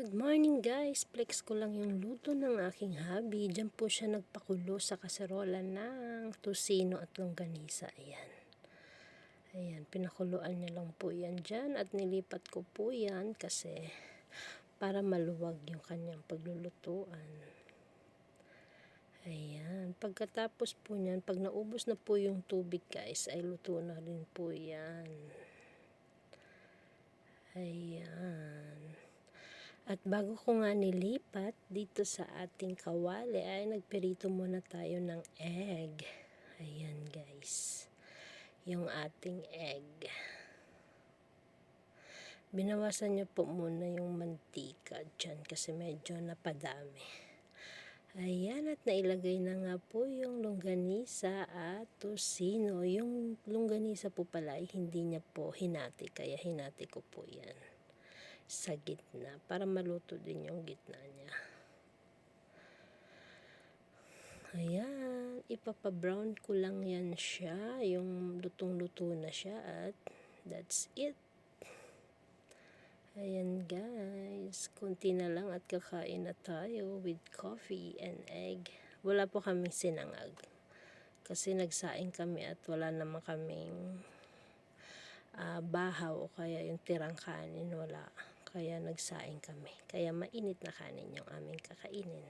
Good morning guys! Flex ko lang yung luto ng aking hubby. Diyan po siya nagpakulo sa kaserola ng tusino at longganisa. Ayan. Ayan, pinakuluan niya lang po yan dyan at nilipat ko po yan kasi para maluwag yung kanyang paglulutuan. Ayan. Pagkatapos po niyan, pag naubos na po yung tubig guys, ay luto na rin po yan. Ayan. At bago ko nga nilipat dito sa ating kawali ay nagperito muna tayo ng egg. Ayan guys. Yung ating egg. Binawasan nyo po muna yung mantika dyan kasi medyo napadami. Ayan, at nailagay na nga po yung longganisa at tusino. Yung longganisa po pala ay hindi niya po hinati, kaya hinati ko po yan sa gitna para maluto din yung gitna niya. Ayan, ipapa-brown ko lang yan siya, yung lutong-luto na siya at that's it. Ayan guys, konti na lang at kakain na tayo with coffee and egg. Wala po kaming sinangag kasi nagsaing kami at wala naman kaming bahaw o kaya yung tirang kanin, wala. Kaya nagsaing kami. Kaya mainit na kanin yung aming kakainin.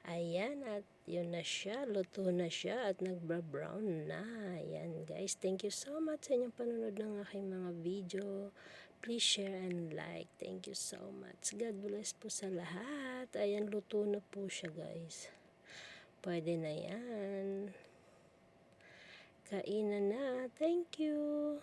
Ayan, at yun na siya. Luto na siya at nagbra-brown na. Ayan guys, thank you so much sa inyong panunod ng aking mga video. Please share and like. Thank you so much. God bless po sa lahat. Ayan, luto na po siya guys. Pwede na yan. Kainan na. Thank you.